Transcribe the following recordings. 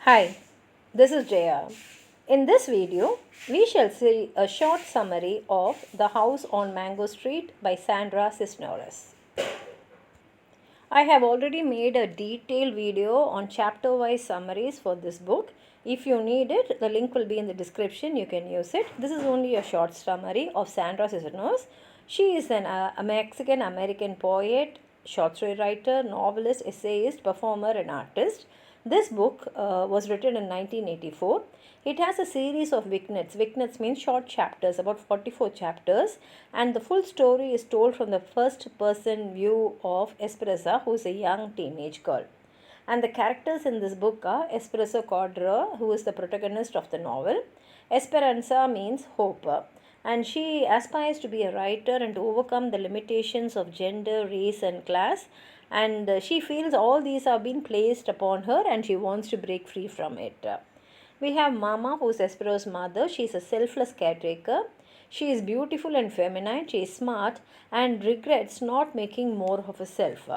Hi, this is Jaya. In this video, we shall see a short summary of The House on Mango Street by Sandra Cisnerosshort. I have already made a detailed video on chapter-wise summaries for this book. If you need it, the link will be in the description. You can use it. This is only a short summary of Sandra Cisneros. She is a Mexican-American poet, short story writer, novelist, essayist, performer, and artist. This book was written in 1984. It has a series of vignettes. Vignettes means short chapters, about 44 chapters, and the full story is told from the first person view of Esperanza, who is a young teenage girl. And the characters in this book are Esperanza Cordero, who is the protagonist of the novel. Esperanza means hope, and she aspires to be a writer and to overcome the limitations of gender, race, and class. And she feels all these have been placed upon her and she wants to break free from it. We have Mama, who is Espero's mother. She is a selfless caretaker. She is beautiful and feminine. She is smart and regrets not making more of herself.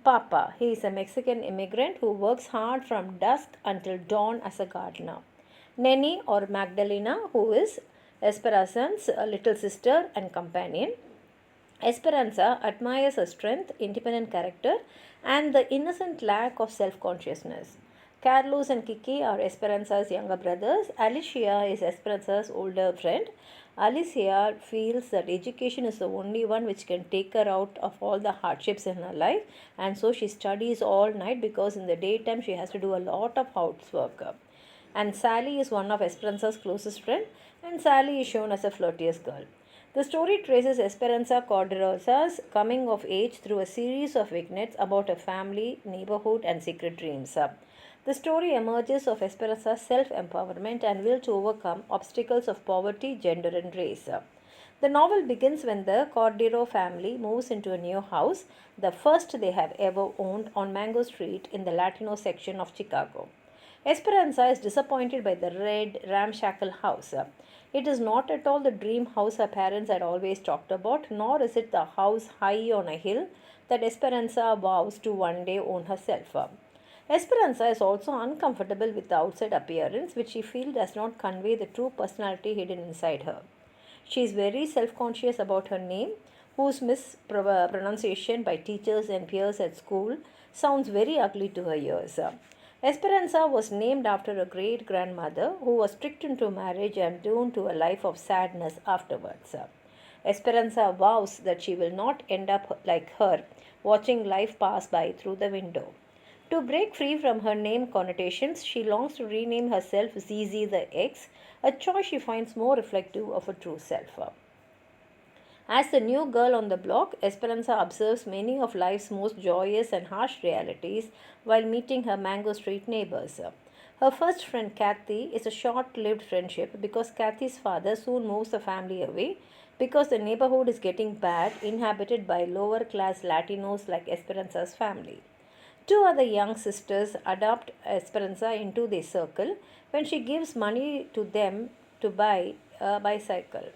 Papa, he is a Mexican immigrant who works hard from dusk until dawn as a gardener. Neni or Magdalena, who is Esperanza's little sister and companion. Esperanza admires her strength, independent character, and the innocent lack of self consciousness. Carlos and Kiki are Esperanza's younger brothers. Alicia is Esperanza's older friend. Alicia feels that education is the only one which can take her out of all the hardships in her life, and so she studies all night because in the daytime she has to do a lot of housework. And Sally is one of Esperanza's closest friends, and Sally is shown as a flirtious girl. The story traces Esperanza Corderosa's coming of age through a series of vignettes about her family, neighborhood, and secret dreams. The story emerges of Esperanza's self-empowerment and will to overcome obstacles of poverty, gender, and race. The novel begins when the Cordero family moves into a new house, the first they have ever owned on Mango Street in the Latino section of Chicago. Esperanza is disappointed by the red, ramshackle house. It is not at all the dream house her parents had always talked about, nor is it the house high on a hill that Esperanza vows to one day own herself. Esperanza is also uncomfortable with the outside appearance, which she feels does not convey the true personality hidden inside her. She is very self conscious about her name, whose mispronunciation by teachers and peers at school sounds very ugly to her ears. Esperanza was named after a great grandmother who was tricked into marriage and doomed to a life of sadness afterwards. Esperanza vows that she will not end up like her, watching life pass by through the window. To break free from her name connotations, she longs to rename herself Zizi the X, a choice she finds more reflective of her true self. As the new girl on the block, Esperanza observes many of life's most joyous and harsh realities while meeting her Mango Street neighbors. Her first friend Kathy is a short lived friendship because Kathy's father soon moves the family away because the neighborhood is getting bad, inhabited by lower class Latinos like Esperanza's family. Two other young sisters adopt Esperanza into their circle when she gives money to them to buy a bicycle.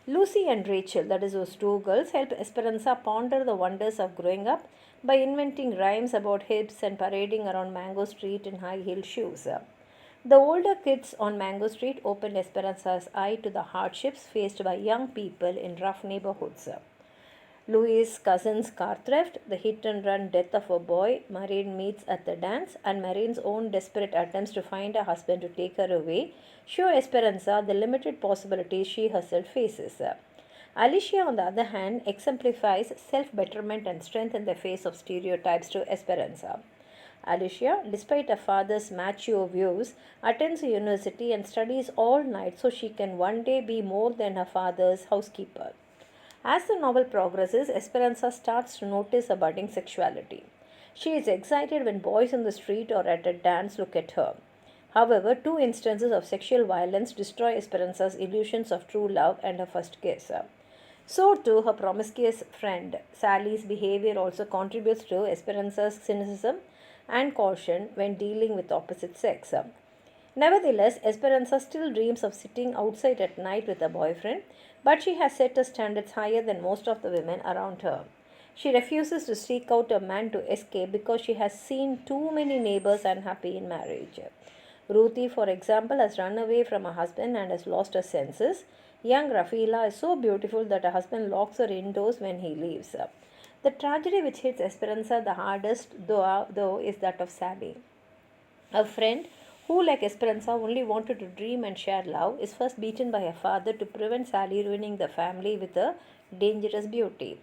Lucy and Rachel, that is those two girls, help Esperanza ponder the wonders of growing up by inventing rhymes about hips and parading around Mango Street in high heel shoes. The older kids on Mango Street open Esperanza's eye to the hardships faced by young people in rough neighborhoods. Louis' cousin's car theft, the hit and run death of a boy Marine meets at the dance, and Marine's own desperate attempts to find a husband to take her away show Esperanza the limited possibilities she herself faces. Alicia, on the other hand, exemplifies self betterment and strength in the face of stereotypes to Esperanza. Alicia, despite her father's macho views, attends a university and studies all night so she can one day be more than her father's housekeeper. As the novel progresses, Esperanza starts to notice a budding sexuality. She is excited when boys in the street or at a dance look at her. However, two instances of sexual violence destroy Esperanza's illusions of true love and her first kiss. So too, her promiscuous friend Sally's behavior also contributes to Esperanza's cynicism and caution when dealing with opposite sex. Nevertheless, Esperanza still dreams of sitting outside at night with a boyfriend, but she has set her standards higher than most of the women around her. She refuses to seek out a man to escape because she has seen too many neighbors unhappy in marriage. Ruthie, for example, has run away from her husband and has lost her senses. Young Rafila is so beautiful that her husband locks her indoors when he leaves. The tragedy which hits Esperanza the hardest, though, is that of Sally. A friend who, like Esperanza, only wanted to dream and share love, is first beaten by her father to prevent Sally ruining the family with a dangerous beauty.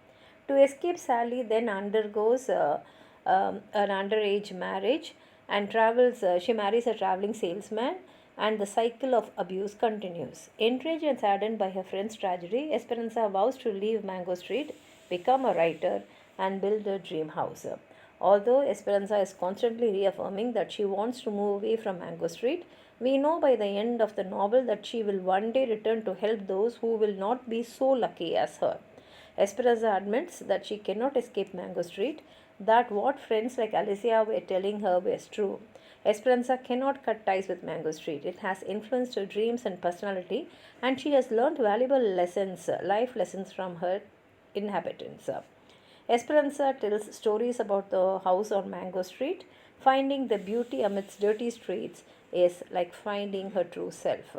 To escape, Sally then undergoes an underage marriage and travels. She marries a traveling salesman, and the cycle of abuse continues. Enraged and saddened by her friend's tragedy, Esperanza vows to leave Mango Street, become a writer, and build a dream house. Although Esperanza is constantly reaffirming that she wants to move away from Mango Street, we know by the end of the novel that she will one day return to help those who will not be so lucky as her. Esperanza admits that she cannot escape Mango Street, that what friends like Alicia were telling her was true. Esperanza cannot cut ties with Mango Street. It has influenced her dreams and personality, and she has learned valuable lessons, life lessons from her inhabitants. Esperanza tells stories about the house on Mango Street. Finding the beauty amidst dirty streets is like finding her true self.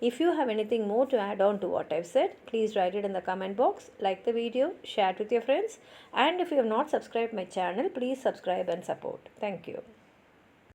If you have anything more to add on to what I've said, please write it in the comment box, like the video, share it with your friends, and if you have not subscribed my channel, please subscribe and support. Thank you.